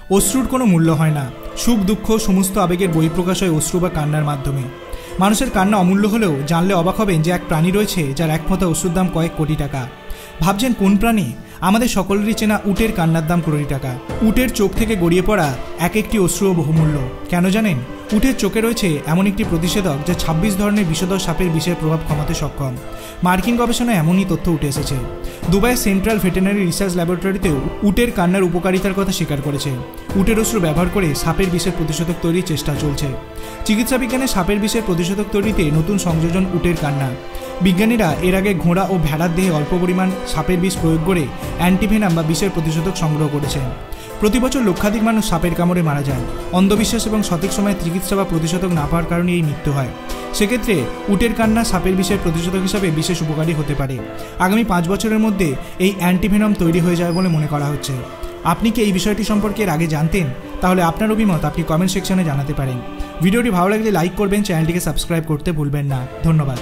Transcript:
অশ্রুর কোনো মূল্য হয় না। সুখ দুঃখ সমস্ত আবেগের বহিঃপ্রকাশ হয় অশ্রু বা কান্নার মাধ্যমে। মানুষের কান্না অমূল্য হলেও জানলে অবাক হবেন যে এক প্রাণী রয়েছে যার এক ফোঁটা অশ্রুর দাম কয়েক কোটি টাকা। ভাবছেন কোন প্রাণী? আমাদের সকলেরই চেনা উটের কান্নার দাম কোটি টাকা। উটের চোখ থেকে গড়িয়ে পড়া এক একটি অশ্রুও বহুমূল্য। কেন জানেন? উটের চোখে রয়েছে এমন একটি প্রতিষেধক যা 26 ধরনের বিষধর সাপের বিষের প্রভাব কমাতে সক্ষম। মার্কিন গবেষণায় এমনই তথ্য উঠে এসেছে। দুবাইয়ের সেন্ট্রাল ভেটেরিনারি রিসার্চ ল্যাবরেটরিতেও উটের কান্নার উপকারিতার কথা স্বীকার করেছে। উটের অশ্রু ব্যবহার করে সাপের বিষের প্রতিষেধক তৈরির চেষ্টা চলছে। চিকিৎসা বিজ্ঞানে সাপের বিষের প্রতিষেধক তৈরিতে নতুন সংযোজন উটের কান্না। বিজ্ঞানীরা এর আগে ঘোড়া ও ভেড়ার দেহে অল্প পরিমাণ সাপের বিষ প্রয়োগ করে অ্যান্টিভেনাম বা বিষের প্রতিষেধক সংগ্রহ করেছেন। প্রতি বছর লক্ষাধিক মানুষ সাপের কামড়ে মারা যায়। অন্ধবিশ্বাস এবং সঠিক সময়ে চিকিৎসা বা প্রতিষেধক না পাওয়ার কারণে এই মৃত্যু হয়। সেক্ষেত্রে উটের কান্না সাপের বিষের প্রতিষেধক হিসাবে বিশেষ উপকারী হতে পারে। আগামী 5 বছরের মধ্যে এই অ্যান্টিভেনম তৈরি হয়ে যাবে বলে মনে করা হচ্ছে। আপনি কি এই বিষয়টি সম্পর্কে এর আগে জানতেন? তাহলে আপনার অভিমত আপনি কমেন্ট সেকশনে জানাতে পারেন। ভিডিওটি ভালো লাগলে লাইক করবেন, চ্যানেলটিকে সাবস্ক্রাইব করতে ভুলবেন না। ধন্যবাদ।